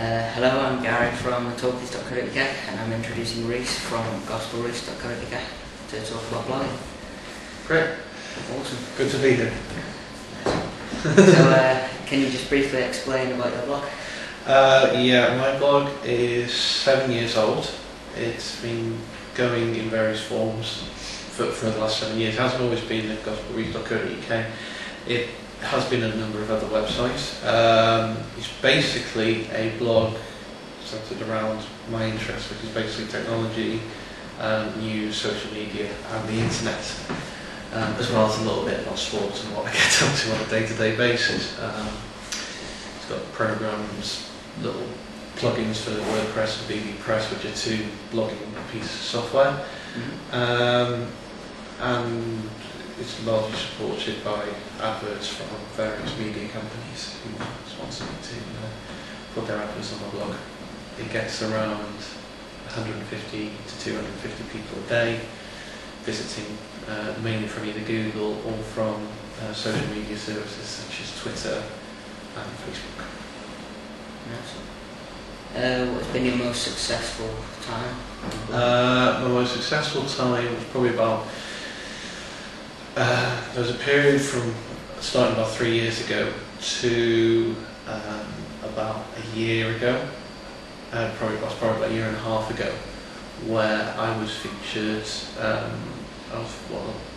Hello, I'm Gary from talkies.co.uk and I'm introducing Rhys from gospelrhys.co.uk to talk about blogging. Great. Awesome. Good to be here. So, can you just briefly explain about your blog? Yeah, my blog is 7 years old. It's been going in various forms for the last 7 years. It hasn't always been at gospelrhys.co.uk. It has been a number of other websites. It's basically a blog centered around my interest, which is basically technology, news, social media and the internet, as well as a little bit about sports and what I get up to on a day-to-day basis. It's got programs, little plugins for WordPress and BB Press, which are two blogging pieces of software. And it's largely supported by adverts from various media companies who sponsor me to put their adverts on my blog. It gets around 150 to 250 people a day visiting, mainly from either Google or from social media services such as Twitter and Facebook. Awesome. What's been your most successful time? My most successful time was probably about there was a period from starting about 3 years ago to about a year ago, probably about a year and a half ago, where I was featured. I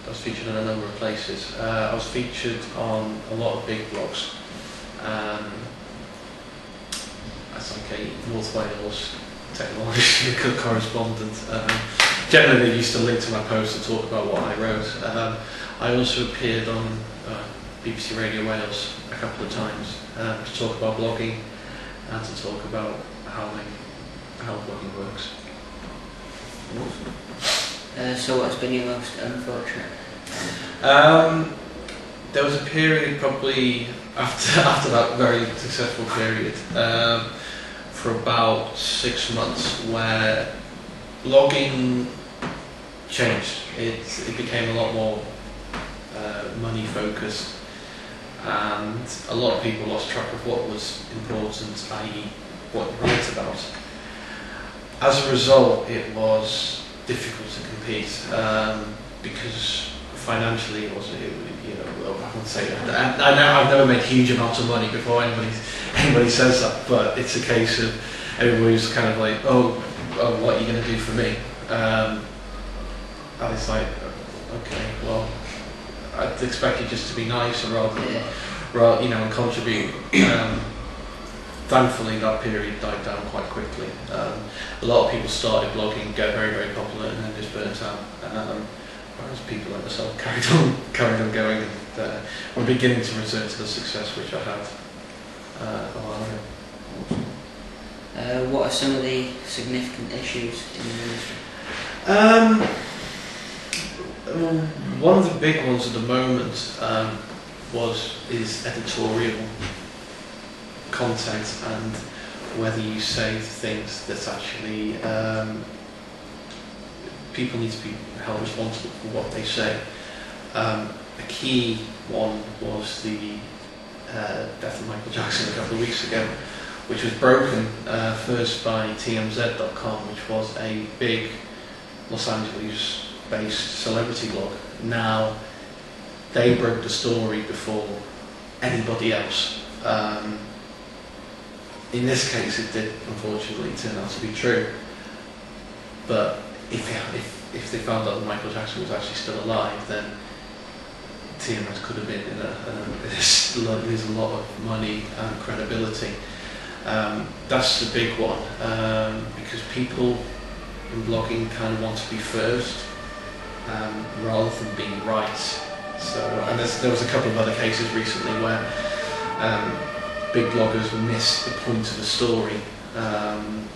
was featured in a number of places. I was featured on a lot of big blogs. As like a North Wales technology correspondent. Generally, they used to link to my post to talk about what I wrote. I also appeared on BBC Radio Wales a couple of times to talk about blogging and to talk about how blogging works. So what's been your most unfortunate? There was a period probably after that very successful period for about 6 months where blogging changed. It became a lot more money focused, and a lot of people lost track of what was important, i.e. what you write about. As a result, it was difficult to compete because financially it wasn't. I wouldn't say that. I've never made huge amounts of money before anybody says that, but it's a case of everybody's kind of like, oh, what are you going to do for me? And it's like, okay, well, I'd expect you just to be nice rather than, and contribute. Thankfully, that period died down quite quickly. A lot of people started blogging, get very, very popular, and then just burnt out. Whereas people like myself carried on going, and we're beginning to return to the success which I had a while ago. What are some of the significant issues in the industry? One of the big ones at the moment is editorial content and whether you say things that actually people need to be held responsible for what they say. A key one was the death of Michael Jackson a couple of weeks ago, which was broken first by TMZ.com, which was a big Los Angeles based celebrity blog. Now they broke the story before anybody else. In this case it did unfortunately turn out to be true, but if they found out that Michael Jackson was actually still alive, then TMZ could have been there's a lot of money and credibility. That's the big one, because people in blogging kind of want to be first rather than being right. So, and there was a couple of other cases recently where big bloggers missed the point of the story and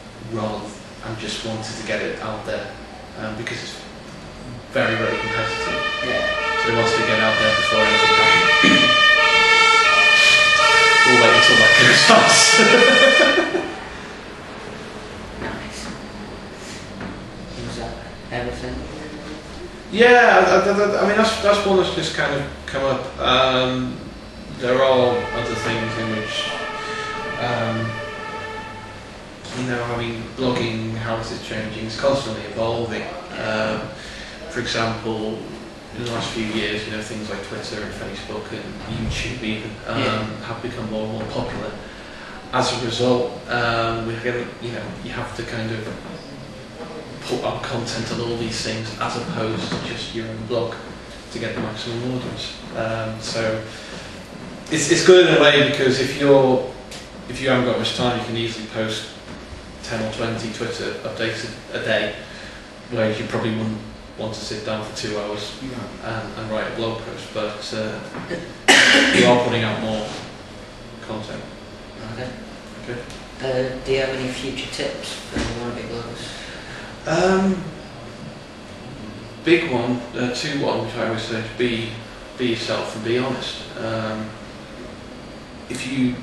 just wanted to get it out there because it's very, very competitive. So they wanted to get out there before anything happened. We'll wait until that goes past. Nice. Was that everything? Yeah, I mean that's one that's just kind of come up. There are other things in which you know, I mean, blogging, how is it changing? It's constantly evolving. For example, in the last few years, you know, things like Twitter and Facebook and YouTube even have become more and more popular. As a result, we're going to, you know, you have to kind of put up content on all these things as opposed to just your own blog to get the maximum audience. So it's good in a way, because if you haven't got much time, you can easily post 10 or 20 Twitter updates a day, whereas you probably wouldn't want to sit down for 2 hours and write a blog post, but you are putting out more content. Okay. Do you have any future tips for anyone big bloggers? Big one, 2-1, which I always say, be yourself and be honest. If you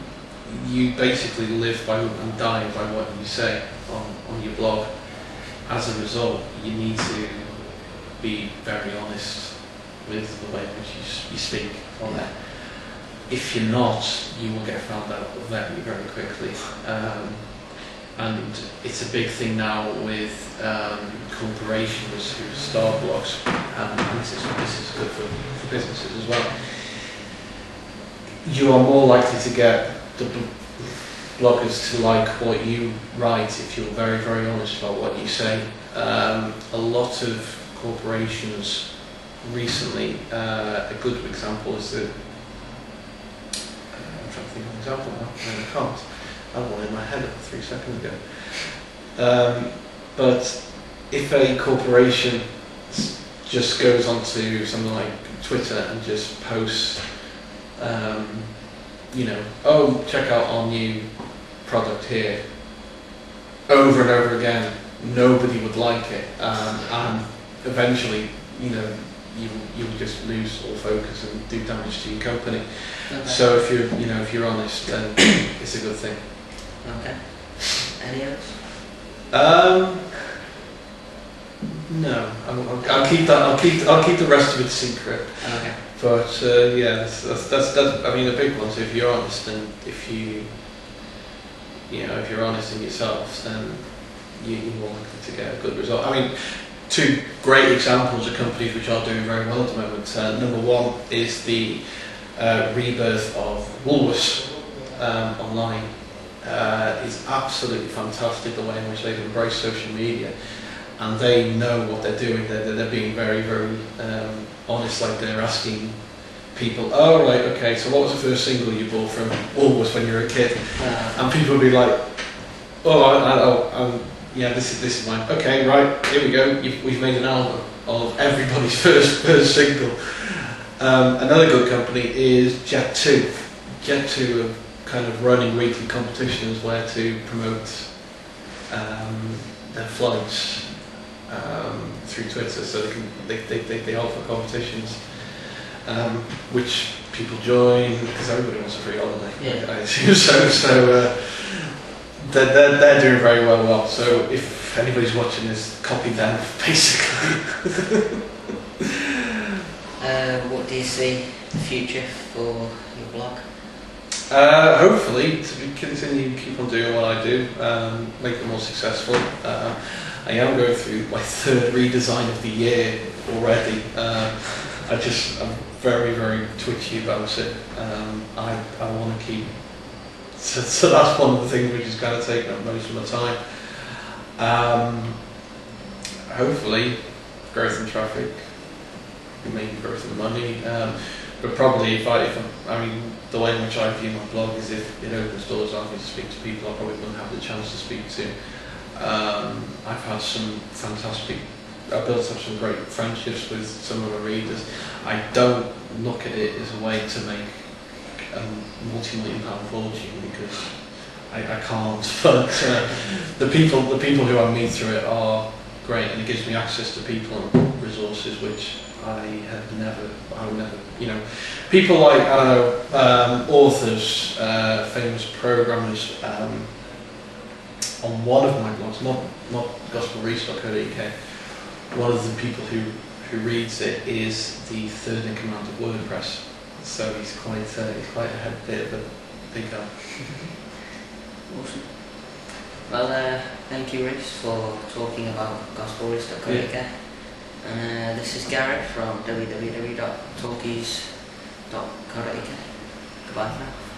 basically live by and die by what you say on your blog, as a result, you need to be very honest with the way in which you speak on there. If you're not, you will get found out very, very quickly. And it's a big thing now with corporations who start blogs, and this is good for businesses as well. You are more likely to get the bloggers to like what you write if you're very, very honest about what you say. A lot of corporations recently, a good example is that, I'm trying to think of an example now, and I can't. I had one in my head 3 seconds ago. But if a corporation just goes onto something like Twitter and just posts, you know, oh, check out our new product here, over and over again, nobody would like it, and eventually, you know, you will just lose all focus and do damage to your company. Okay. So if you're honest, then it's a good thing. Okay. Any others? No. I'll keep that. I'll keep the rest of it secret. Okay. But yeah, that's I mean, the big ones. If you're honest, and if you're honest in yourself, then you're more likely to get a good result. I mean, 2 great examples of companies which are doing very well at the moment. Number 1 is the rebirth of Woolworths online. Is absolutely fantastic, the way in which they've embraced social media, and they know what they're doing. They're being very, very honest. Like, they're asking people, oh right, okay, so what was the first single you bought from Woolworths when you were a kid? And people would be like, oh, yeah, this is mine. Okay, right, here we go. We've made an album of everybody's first single. Another good company is Jet2. Jet2 are kind of running weekly competitions where to promote their flights through Twitter, so they offer competitions which people join because everybody wants a free holiday. Yeah. I assume so. They're doing very well. So if anybody's watching this, copy them basically. What do you see the future for your blog? Hopefully to continue keep on doing what I do, make it more successful. I am going through my 3rd redesign of the year already. I'm very, very twitchy about it. I want to keep, so that's one of the things which is kind of taking up most of my time. Hopefully growth in traffic, maybe growth in money, but probably if I mean, the way in which I view my blog is if it opens doors I can speak to people I probably wouldn't have the chance to speak to. I've had some fantastic, I've built up some great friendships with some of my readers. I don't look at it as a way to make a multi-million-pound fortune, because I can't, but the people who I meet through it are great, and it gives me access to people and resources which I would never, you know, people like, I don't know, authors, famous programmers. On one of my blogs, not gospelrhys.co.uk, one of the people who reads it is the 3rd in command of WordPress, so he's quite a bit of a big guy. Awesome. Well, thank you, Rhys, for talking about gospelrhys.co.uk. And this is Garrett from www.talkies.co.uk. Goodbye for now.